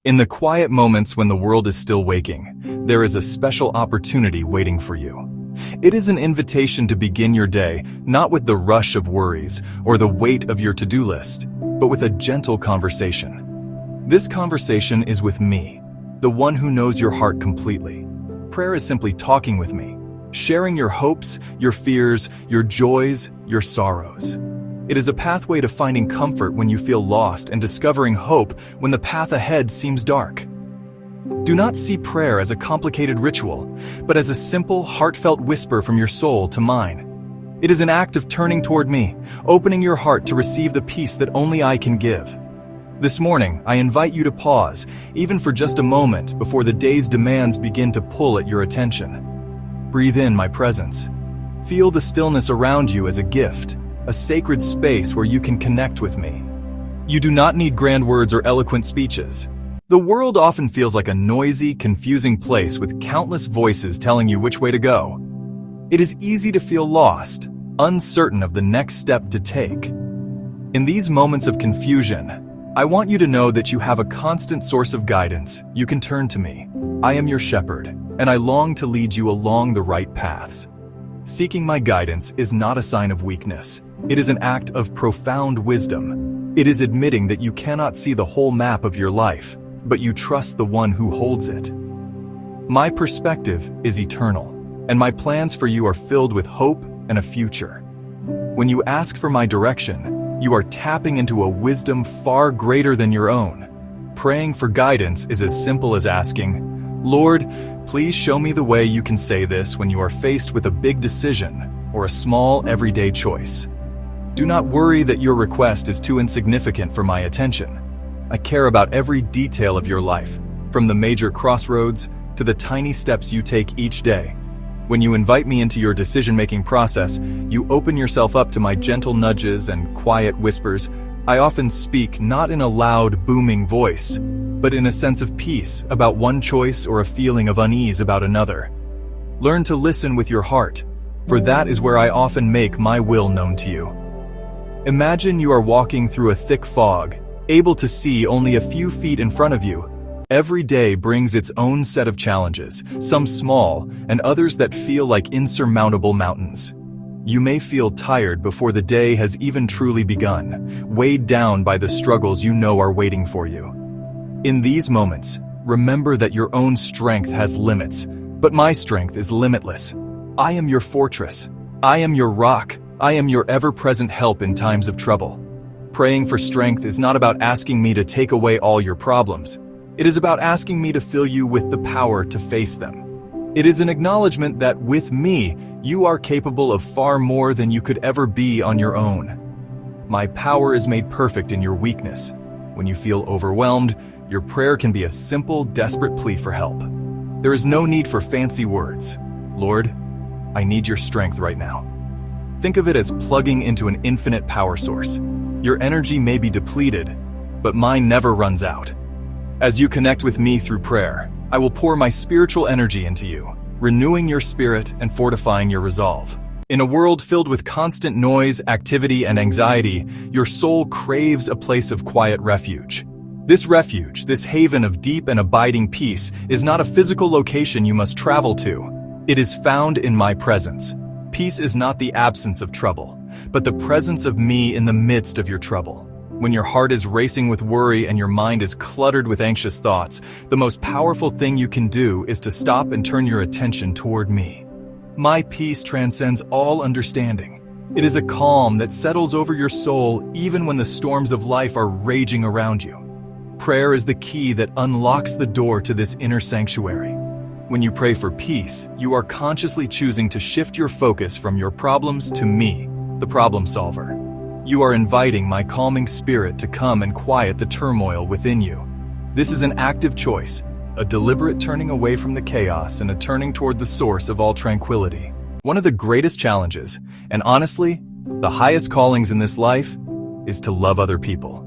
In the quiet moments when the world is still waking, there is a special opportunity waiting for you. It is an invitation to begin your day not with the rush of worries or the weight of your to-do list, but with a gentle conversation. This conversation is with me, the one who knows your heart completely. Prayer is simply talking with me, sharing your hopes, your fears, your joys, your sorrows. It is a pathway to finding comfort when you feel lost and discovering hope when the path ahead seems dark. Do not see prayer as a complicated ritual, but as a simple, heartfelt whisper from your soul to mine. It is an act of turning toward me, opening your heart to receive the peace that only I can give. This morning, I invite you to pause, even for just a moment before the day's demands begin to pull at your attention. Breathe in my presence. Feel the stillness around you as a gift, a sacred space where you can connect with me. You do not need grand words or eloquent speeches. The world often feels like a noisy, confusing place with countless voices telling you which way to go. It is easy to feel lost, uncertain of the next step to take. In these moments of confusion, I want you to know that you have a constant source of guidance. You can turn to me. I am your shepherd, and I long to lead you along the right paths. Seeking my guidance is not a sign of weakness. It is an act of profound wisdom. It is admitting that you cannot see the whole map of your life, but you trust the one who holds it. My perspective is eternal, and my plans for you are filled with hope and a future. When you ask for my direction, you are tapping into a wisdom far greater than your own. Praying for guidance is as simple as asking, Lord, please show me the way you can say this when you are faced with a big decision or a small everyday choice. Do not worry that your request is too insignificant for my attention. I care about every detail of your life, from the major crossroads to the tiny steps you take each day. When you invite me into your decision-making process, you open yourself up to my gentle nudges and quiet whispers. I often speak not in a loud, booming voice, but in a sense of peace about one choice or a feeling of unease about another. Learn to listen with your heart, for that is where I often make my will known to you. Imagine you are walking through a thick fog, able to see only a few feet in front of you. Every day brings its own set of challenges, some small and others that feel like insurmountable mountains. You may feel tired before the day has even truly begun, weighed down by the struggles you know are waiting for you. In these moments, remember that your own strength has limits, but my strength is limitless. I am your fortress. I am your rock. I am your ever-present help in times of trouble. Praying for strength is not about asking me to take away all your problems. It is about asking me to fill you with the power to face them. It is an acknowledgement that with me, you are capable of far more than you could ever be on your own. My power is made perfect in your weakness. When you feel overwhelmed, your prayer can be a simple, desperate plea for help. There is no need for fancy words. Lord, I need your strength right now. Think of it as plugging into an infinite power source. Your energy may be depleted, but mine never runs out. As you connect with me through prayer, I will pour my spiritual energy into you, renewing your spirit and fortifying your resolve. In a world filled with constant noise, activity, and anxiety, your soul craves a place of quiet refuge. This refuge, this haven of deep and abiding peace, is not a physical location you must travel to. It is found in my presence. Peace is not the absence of trouble, but the presence of me in the midst of your trouble. When your heart is racing with worry and your mind is cluttered with anxious thoughts, the most powerful thing you can do is to stop and turn your attention toward me. My peace transcends all understanding. It is a calm that settles over your soul even when the storms of life are raging around you. Prayer is the key that unlocks the door to this inner sanctuary. When you pray for peace, you are consciously choosing to shift your focus from your problems to me, the problem solver. You are inviting my calming spirit to come and quiet the turmoil within you. This is an active choice, a deliberate turning away from the chaos and a turning toward the source of all tranquility. One of the greatest challenges, and honestly, the highest callings in this life, is to love other people.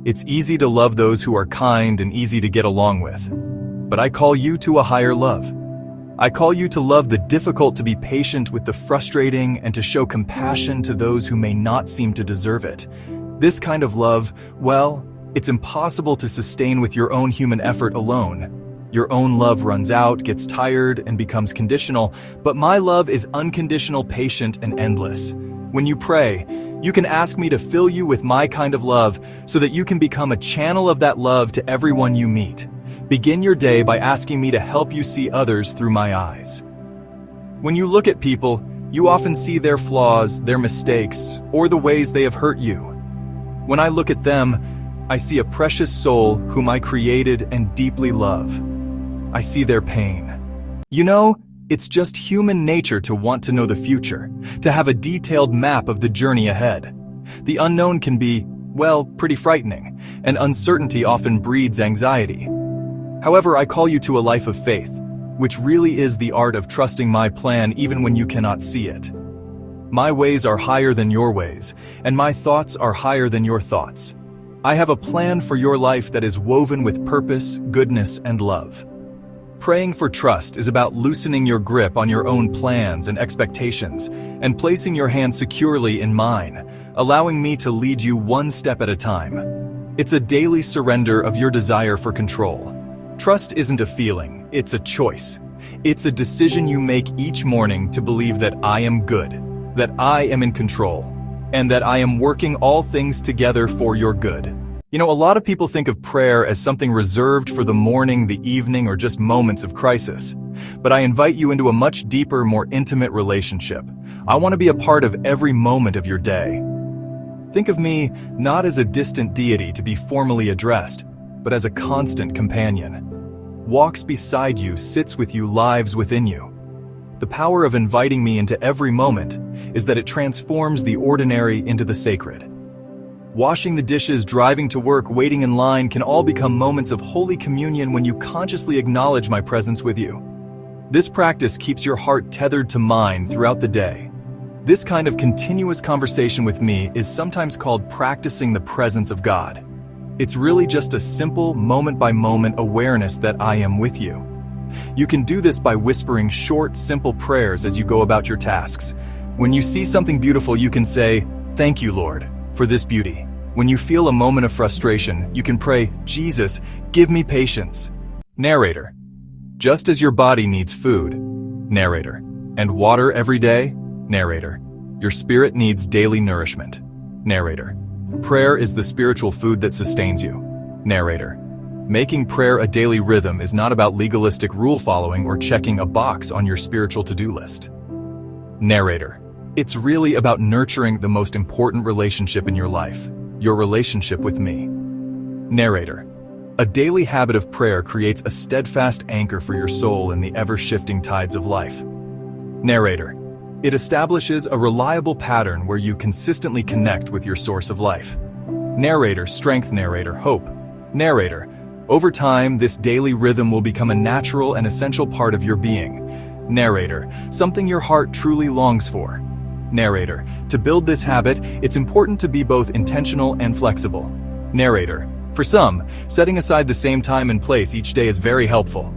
It's easy to love those who are kind and easy to get along with. But I call you to a higher love. I call you to love the difficult, to be patient with the frustrating, and to show compassion to those who may not seem to deserve it. This kind of love, well, It's impossible to sustain with your own human effort alone. Your own love runs out, gets tired, and becomes conditional, but my love is unconditional, patient, and endless. When you pray, you can ask me to fill you with my kind of love so that you can become a channel of that love to everyone you meet. Begin your day by asking me to help you see others through my eyes. When you look at people, you often see their flaws, their mistakes, or the ways they have hurt you. When I look at them, I see a precious soul whom I created and deeply love. I see their pain. You know, it's just human nature to want to know the future, to have a detailed map of the journey ahead. The unknown can be, well, pretty frightening, and uncertainty often breeds anxiety. However, I call you to a life of faith, which really is the art of trusting my plan even when you cannot see it. My ways are higher than your ways, and my thoughts are higher than your thoughts. I have a plan for your life that is woven with purpose, goodness, and love. Praying for trust is about loosening your grip on your own plans and expectations and placing your hand securely in mine, allowing me to lead you one step at a time. It's a daily surrender of your desire for control. Trust isn't a feeling, it's a choice. It's a decision you make each morning to believe that I am good, that I am in control, and that I am working all things together for your good. You know, a lot of people think of prayer as something reserved for the morning, the evening, or just moments of crisis. But I invite you into a much deeper, more intimate relationship. I want to be a part of every moment of your day. Think of me not as a distant deity to be formally addressed, but as a constant companion. Walks beside you, sits with you, lives within you. The power of inviting me into every moment is that it transforms the ordinary into the sacred. Washing the dishes, driving to work, waiting in line can all become moments of Holy Communion when you consciously acknowledge my presence with you. This practice keeps your heart tethered to mine throughout the day. This kind of continuous conversation with me is sometimes called practicing the presence of God. It's really just a simple, moment-by-moment awareness that I am with you. You can do this by whispering short, simple prayers as you go about your tasks. When you see something beautiful, you can say, "Thank you, Lord, for this beauty." When you feel a moment of frustration, you can pray, "Jesus, give me patience." Narrator. Just as your body needs food, narrator, and water every day, narrator, your spirit needs daily nourishment, narrator. Prayer is the spiritual food that sustains you, narrator. Making prayer a daily rhythm is not about legalistic rule following or checking a box on your spiritual to-do list. Narrator. It's really about nurturing the most important relationship in your life, your relationship with me. Narrator. A daily habit of prayer creates a steadfast anchor for your soul in the ever-shifting tides of life. Narrator. It establishes a reliable pattern where you consistently connect with your source of life. Narrator, strength, narrator, hope. Narrator. Over time, this daily rhythm will become a natural and essential part of your being. Narrator. Something your heart truly longs for. Narrator. To build this habit, it's important to be both intentional and flexible. Narrator. For some, setting aside the same time and place each day is very helpful.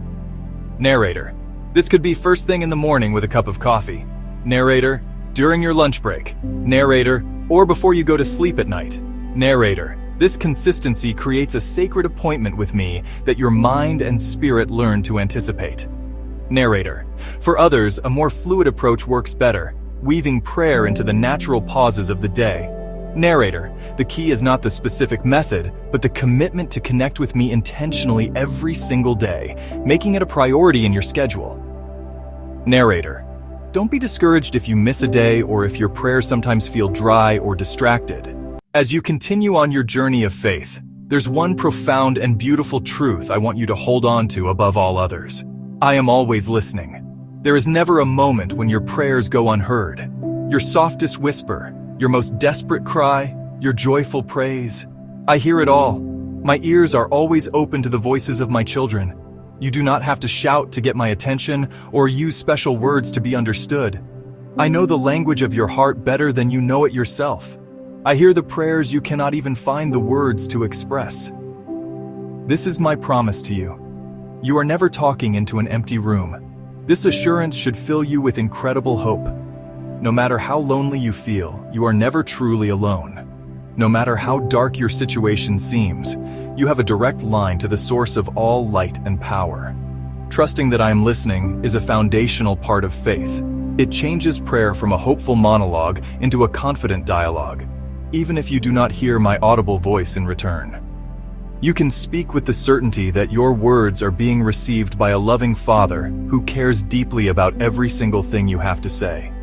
Narrator. This could be first thing in the morning with a cup of coffee. Narrator. During your lunch break. Narrator. Or before you go to sleep at night. Narrator. This consistency creates a sacred appointment with me that your mind and spirit learn to anticipate. Narrator. For others, a more fluid approach works better, weaving prayer into the natural pauses of the day. Narrator. The key is not the specific method, but the commitment to connect with me intentionally every single day, making it a priority in your schedule. Narrator. Don't be discouraged if you miss a day or if your prayers sometimes feel dry or distracted. As you continue on your journey of faith, there's one profound and beautiful truth I want you to hold on to above all others. I am always listening. There is never a moment when your prayers go unheard. Your softest whisper, your most desperate cry, your joyful praise. I hear it all. My ears are always open to the voices of my children. You do not have to shout to get my attention or use special words to be understood. I know the language of your heart better than you know it yourself. I hear the prayers you cannot even find the words to express. This is my promise to you. You are never talking into an empty room. This assurance should fill you with incredible hope. No matter how lonely you feel, you are never truly alone. No matter how dark your situation seems, you have a direct line to the source of all light and power. Trusting that I am listening is a foundational part of faith. It changes prayer from a hopeful monologue into a confident dialogue, even if you do not hear my audible voice in return. You can speak with the certainty that your words are being received by a loving Father who cares deeply about every single thing you have to say.